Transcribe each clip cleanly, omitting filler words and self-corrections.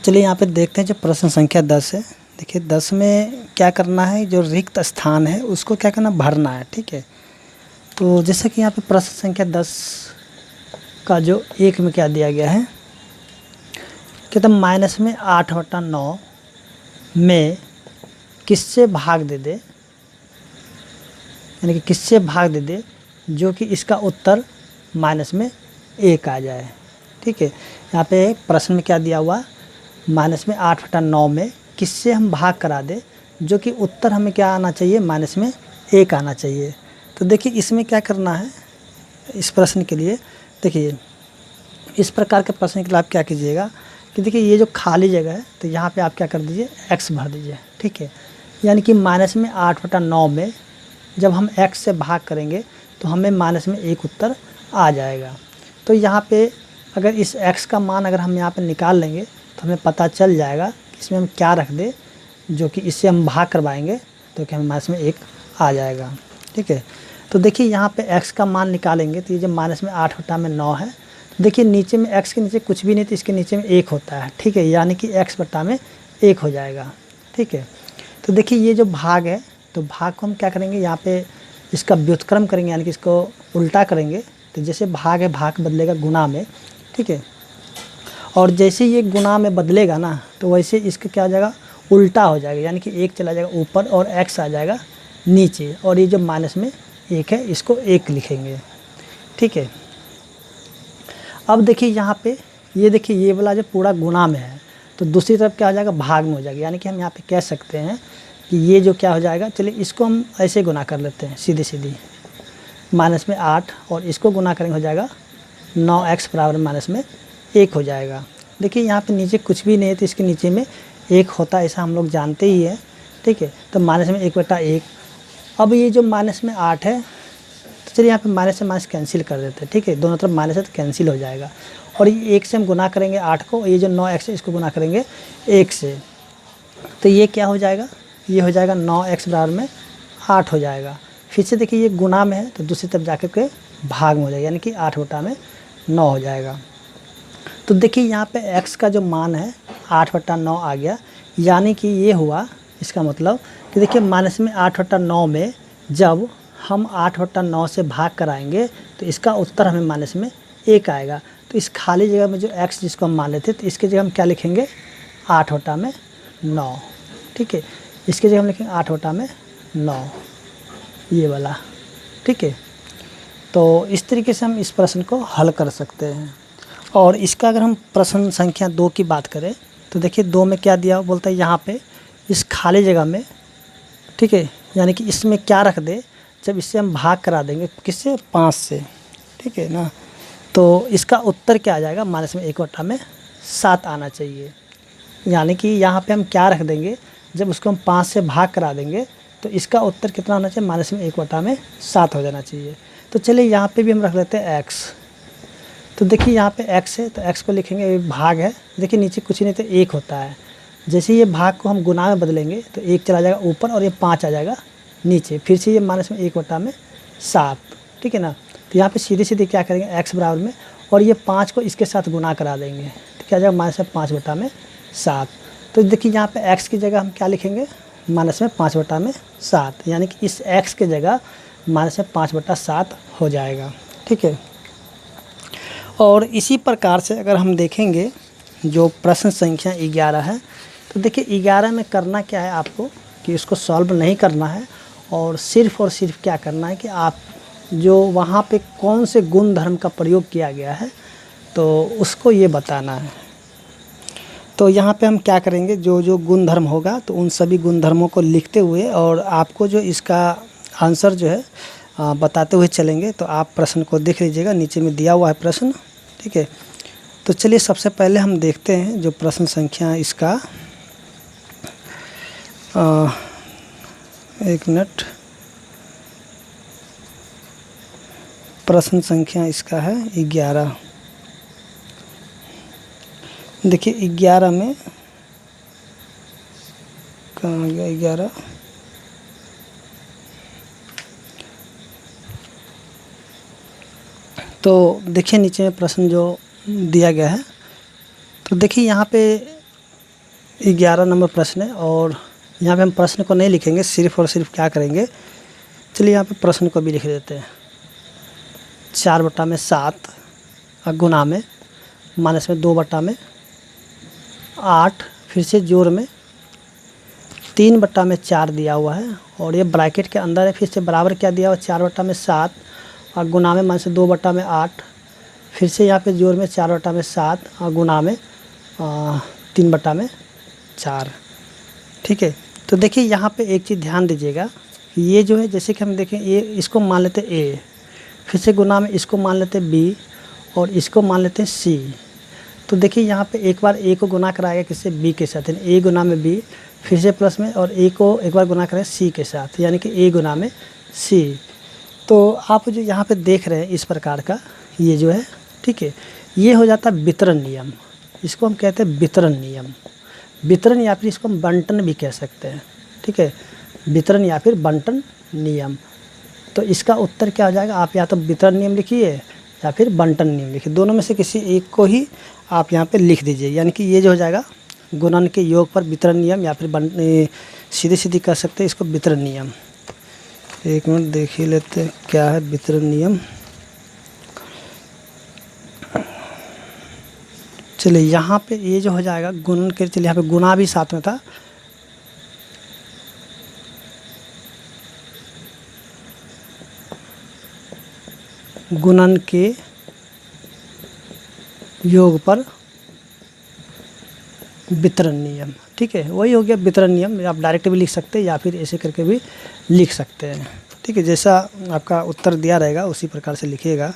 चलिए यहाँ पे देखते हैं जो प्रश्न संख्या 10 है। देखिए 10 में क्या करना है, जो रिक्त स्थान है उसको क्या करना, भरना है। ठीक है, तो जैसे कि यहाँ पे प्रश्न संख्या 10 का जो 1 में क्या दिया गया है, कहता माइनस में 8/9 में किससे भाग दे दे, यानी कि किससे भाग दे दे जो कि इसका उत्तर माइनस में 1 आ जाए। ठीक है, यहाँ पे प्रश्न में क्या दिया हुआ, माइनस में 8/9 में किससे हम भाग करा दे जो कि उत्तर हमें क्या आना चाहिए, माइनस में 1 आना चाहिए। तो देखिए इसमें क्या करना है, इस प्रश्न के लिए देखिए इस प्रकार के प्रश्न के लिए आप क्या कीजिएगा कि देखिए ये जो खाली जगह है तो यहाँ पे आप क्या कर दीजिए, x भर दीजिए। ठीक है, यानी कि माइनस में 8/9 में जब हम x से भाग करेंगे तो हमें माइनस में 1 उत्तर आ जाएगा। तो यहाँ पे अगर इस x का मान अगर हम यहाँ पे निकाल लेंगे तो हमें पता चल जाएगा कि इसमें हम क्या रख दें जो कि इससे हम भाग करवाएंगे तो कि हमें माइनस में 1 आ जाएगा। ठीक है, तो देखिए यहाँ पे x का मान निकालेंगे तो ये जो माइनस में 8/9 है, तो देखिए नीचे में x के नीचे कुछ भी नहीं तो इसके नीचे में 1 होता है। ठीक है, यानी कि x/1 हो जाएगा। ठीक है, तो देखिए ये जो भाग है तो भाग को हम क्या करेंगे, यहाँ पे इसका व्युत्क्रम करेंगे, यानी कि इसको उल्टा करेंगे। तो जैसे भाग है, भाग बदलेगा गुना में। ठीक है, और जैसे ये गुना में बदलेगा ना तो वैसे इसका क्या हो जाएगा, उल्टा हो जाएगा, यानी कि 1 चला जाएगा ऊपर और x आ जाएगा नीचे, और ये जो माइनस में 1 है इसको 1 लिखेंगे। ठीक है, अब देखिए यहाँ पे ये देखिए ये वाला जो पूरा गुना में है तो दूसरी तरफ क्या हो जाएगा, भाग में हो जाएगा। यानी कि हम यहाँ पे कह सकते हैं कि ये जो क्या हो जाएगा, चलिए इसको हम ऐसे गुना कर लेते हैं सीधी सीधी, माइनस में 8 और इसको गुना करेंगे हो जाएगा 9x बराबर माइनस में 1 हो जाएगा। देखिए यहाँ पे नीचे कुछ भी नहीं है तो इसके नीचे में 1 होता है, ऐसा हम लोग जानते ही है। ठीक है, तो माइनस में 1/1। अब ये जो माइनस में 8 है तो चलिए यहाँ पे माइनस से माइनस कैंसिल कर देते हैं। ठीक है, दोनों तरफ माइनस है तो कैंसिल हो जाएगा, और ये 1 से हम गुना करेंगे 8 को, ये जो 9x है इसको गुना करेंगे 1 से, तो ये क्या हो जाएगा, ये हो जाएगा 9x बराबर में 8 हो जाएगा। फिर से देखिए ये गुना में है तो दूसरी तरफ जाकर के भाग में हो जाएगा, यानी कि 8/9 हो जाएगा। तो देखिए यहाँ पे x का जो मान है 8/9 आ गया, यानी कि ये हुआ, इसका मतलब कि देखिए माइनस में 8/9 में जब हम 8/9 से भाग कराएंगे तो इसका उत्तर हमें माइनस में 1 आएगा। तो इस खाली जगह में जो x जिसको हम मान लेते तो इसके जगह हम क्या लिखेंगे, 8/9। ठीक है, इसके जगह हम लिखेंगे 8/9 ये वाला। ठीक है, तो इस तरीके से हम इस प्रश्न को हल कर सकते हैं। और इसका अगर हम प्रश्न संख्या 2 की बात करें तो देखिए 2 में क्या दिया, बोलता है यहाँ पे इस खाली जगह में, ठीक है, यानी कि इसमें क्या रख दे जब इससे हम भाग करा देंगे किससे, 5 से। ठीक है ना, तो इसका उत्तर क्या आ जाएगा, माइनस में 1/7 आना चाहिए। यानी कि यहाँ पे हम क्या रख देंगे, जब उसको हम 5 से भाग करा देंगे तो इसका उत्तर कितना होना चाहिए, माइनस में 1/7 हो जाना चाहिए। तो चलिए यहाँ पे भी हम रख लेते हैं x। तो देखिए यहाँ पे x है तो x को लिखेंगे, ये भाग है, देखिए नीचे कुछ नहीं तो 1 होता है। जैसे ये भाग को हम गुना में बदलेंगे तो 1 चला जाएगा ऊपर और ये 5 आ जाएगा नीचे, फिर से ये माइनस में 1/7। ठीक है ना, तो यहाँ पे सीधे सीधे क्या करेंगे, x बराबर में, और ये 5 को इसके साथ गुना करा देंगे तो क्या आ जाएगा, माइनस में 5/7। तो देखिए यहाँ पे x की जगह हम क्या लिखेंगे, माइनस में 5/7, यानी कि इस x के जगह माइनस में 5/7 हो जाएगा। ठीक है, और इसी प्रकार से अगर हम देखेंगे जो प्रश्न संख्या 11 है तो देखिए 11 में करना क्या है आपको कि इसको सॉल्व नहीं करना है, और सिर्फ क्या करना है कि आप जो वहाँ पे कौन से गुण धर्म का प्रयोग किया गया है तो उसको ये बताना है। तो यहाँ पे हम क्या करेंगे, जो जो गुण धर्म होगा तो उन सभी गुण धर्मों को लिखते हुए और आपको जो इसका आंसर जो है बताते हुए चलेंगे। तो आप प्रश्न को देख लीजिएगा, नीचे में दिया हुआ है प्रश्न। ठीक है, तो चलिए सबसे पहले हम देखते हैं जो प्रश्न संख्या इसका, एक मिनट, प्रश्न संख्या इसका है 11। देखिए 11 में कहाँ गया 11, तो देखिए नीचे में प्रश्न जो दिया गया है तो देखिए यहाँ पे 11 नंबर प्रश्न है और यहाँ पे हम प्रश्न को नहीं लिखेंगे, सिर्फ और सिर्फ क्या करेंगे, चलिए यहाँ पे प्रश्न को भी लिख देते हैं। 4/7 और गुना में माइनस में 2/8, फिर से जोड़ में 3/4 दिया हुआ है और ये ब्रैकेट के अंदर है, फिर से बराबर क्या दिया हुआ 4/7 और गुना में माइनस 2/8, फिर से यहाँ पे जोड़ में 4/7 और गुना में 3/4। ठीक है, तो देखिए यहाँ पे एक चीज़ ध्यान दीजिएगा, ये जो है जैसे कि हम देखें, ये इसको मान लेते ए, फिर से गुना में इसको मान लेते बी और इसको मान लेते हैं सी। तो देखिए यहाँ पे एक बार ए को गुना कराएगा किससे, बी के साथ, यानी ए गुना में बी, फिर से प्लस में, और ए को एक बार गुना करें सी के साथ, यानी कि ए गुना में सी। तो आप जो यहाँ पे देख रहे हैं इस प्रकार का ये जो है, ठीक है, ये हो जाता है वितरण नियम। इसको हम कहते हैं वितरण नियम, वितरण या फिर इसको हम बंटन भी कह सकते हैं। ठीक है, वितरण या फिर बंटन नियम। तो इसका उत्तर क्या हो जाएगा, आप या तो वितरण नियम लिखिए या फिर बंटन नियम लिखिए, दोनों में से किसी एक को ही आप यहाँ पे लिख दीजिए। यानी कि ये जो हो जाएगा गुणन के योग पर वितरण नियम, या फिर सीधे सीधे कह सकते हैं इसको वितरण नियम। एक मिनट देख ही लेते हैं क्या है वितरण नियम। चलिए यहाँ पे ये जो हो जाएगा गुणन के, चलिए यहाँ पे गुना भी साथ में था, गुणन के योग पर वितरण नियम। ठीक है, वही हो गया वितरण नियम। आप डायरेक्ट भी लिख सकते हैं या फिर ऐसे करके भी लिख सकते हैं। ठीक है, जैसा आपका उत्तर दिया रहेगा उसी प्रकार से लिखिएगा,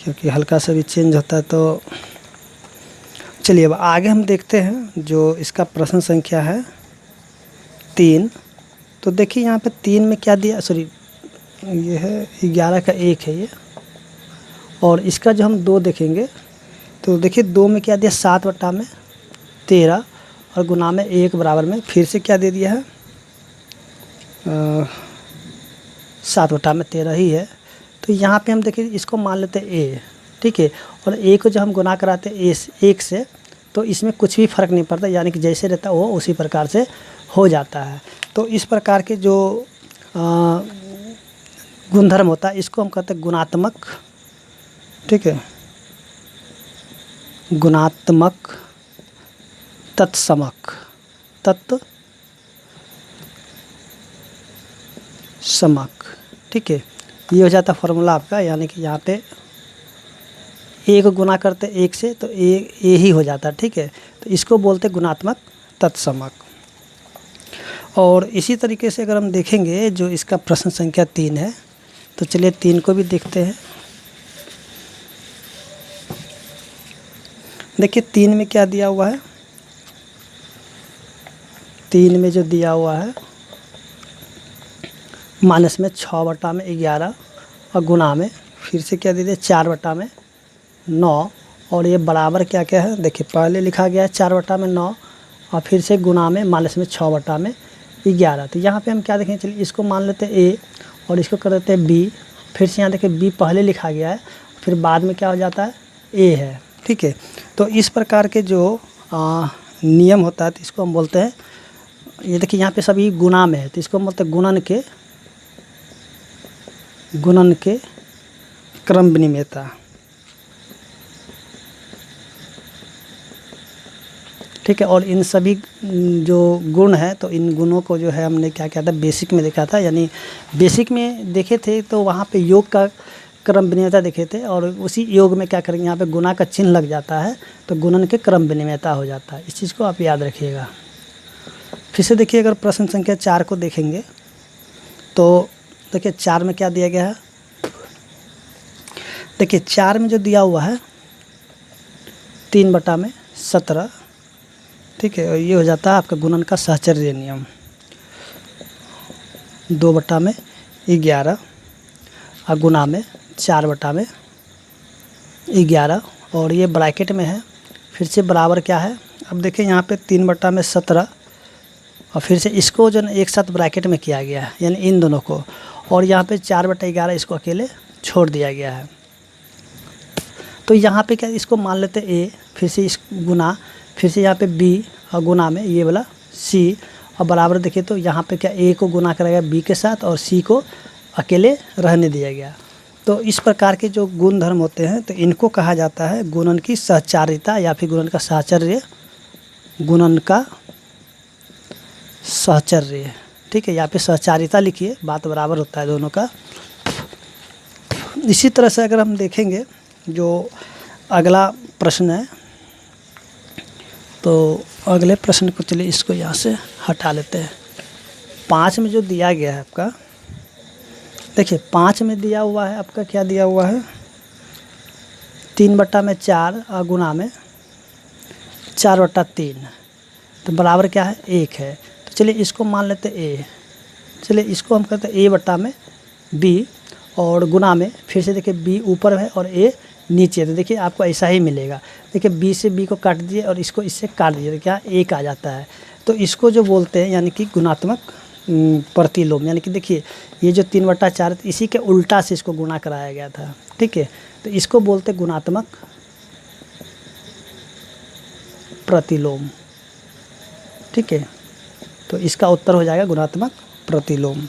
क्योंकि हल्का सा भी चेंज होता है। तो चलिए अब आगे हम देखते हैं जो इसका प्रश्न संख्या है 3। तो देखिए यहाँ पे 3 में क्या दिया, सॉरी ये है 11 का 1 है ये, और इसका जो हम 2 देखेंगे तो देखिए 2 में क्या दिया 7/13 और गुना में 1 बराबर में फिर से क्या दे दिया है 7/13 ही है। तो यहाँ पे हम देखिए इसको मान लेते हैं ए। ठीक है, और ए को जब हम गुना कराते हैं 1 से तो इसमें कुछ भी फ़र्क नहीं पड़ता, यानी कि जैसे रहता है वो उसी प्रकार से हो जाता है। तो इस प्रकार के जो गुणधर्म होता है इसको हम कहते हैं गुणात्मक। ठीक है, गुणात्मक तत्समक, तत्समक। ठीक है, ये हो जाता फॉर्मूला आपका, यानी कि यहाँ पे ए को गुना करते 1 से तो ए ही हो जाता है। ठीक है, तो इसको बोलते गुणात्मक तत्समक। और इसी तरीके से अगर हम देखेंगे जो इसका प्रश्न संख्या 3 है, तो चलिए 3 को भी देखते हैं। देखिए 3 में क्या दिया हुआ है, 3 में जो दिया हुआ है माइनस में 6/11 और गुना में फिर से क्या दे दिया 4/9, और ये बराबर क्या क्या है, देखिए पहले लिखा गया है 4/9 और फिर से गुना में माइनस में 6/11। तो यहाँ पे हम क्या देखें, चलिए इसको मान लेते हैं ए और इसको कर देते हैं बी, फिर से यहाँ देखिए बी पहले लिखा गया है, फिर बाद में क्या हो जाता है ए है। ठीक है, तो इस प्रकार के जो नियम होता है तो इसको हम बोलते हैं, ये देखिए यहाँ पे सभी गुना में है तो इसको हम बोलते हैं गुणन के क्रम विनिमेयता। ठीक है, और इन सभी जो गुण है तो इन गुणों को जो है हमने क्या किया था बेसिक में देखा था, यानी बेसिक में देखे थे तो वहाँ पे योग का क्रम विनिमेयता देखे थे, और उसी योग में क्या करेंगे यहाँ पे गुना का चिन्ह लग जाता है तो गुणन के क्रम विनिमेयता हो जाता है। इस चीज़ को आप याद रखिएगा। फिर से देखिए अगर प्रश्न संख्या 4 को देखेंगे तो देखिए 4 में क्या दिया गया है, देखिए 4 में जो दिया हुआ है 3/17। ठीक है, और ये हो जाता है आपका गुणन का सहचर्य नियम। 2/11 और गुना में 4/11, और ये ब्रैकेट में है, फिर से बराबर क्या है, अब देखिए यहाँ पे 3/17 और फिर से इसको जो एक साथ ब्रैकेट में किया गया है, यानी इन दोनों को, और यहाँ पे 4/11 इसको अकेले छोड़ दिया गया है। तो यहाँ पे क्या इसको मान लेते ए, फिर से इस गुना, फिर से यहाँ पे बी और गुना में ये वाला सी, और बराबर देखिए तो यहाँ पे क्या ए को गुना करा गया बी के साथ और सी को अकेले रहने दिया गया। तो इस प्रकार के जो गुण धर्म होते हैं तो इनको कहा जाता है गुणन की सहचारिता या फिर गुणन का साहचर्य, गुणन का सहचर्य। ठीक है, यहाँ पे सहचारिता लिखिए, बात बराबर होता है दोनों का। इसी तरह से अगर हम देखेंगे जो अगला प्रश्न है, तो अगले प्रश्न को चलिए इसको यहाँ से हटा लेते हैं। 5 में जो दिया गया है आपका, देखिए 5 में दिया हुआ है आपका क्या दिया हुआ है 3/4 और गुना में 4/3, तो बराबर क्या है 1 है। तो चलिए इसको मान लेते ए, चलिए इसको हम कहते हैं ए बट्टा में बी, और गुना में फिर से देखिए बी ऊपर है और ए नीचे, तो देखिए आपको ऐसा ही मिलेगा। देखिए बी से बी को काट दिए और इसको इससे काट दिए तो क्या 1 आ जाता है। तो इसको जो बोलते हैं यानी कि गुणात्मक प्रतिलोम, यानी कि देखिए ये जो 3/4 इसी के उल्टा से इसको गुणा कराया गया था। ठीक है, तो इसको बोलते हैं गुणात्मक प्रतिलोम। ठीक है, तो इसका उत्तर हो जाएगा गुणात्मक प्रतिलोम।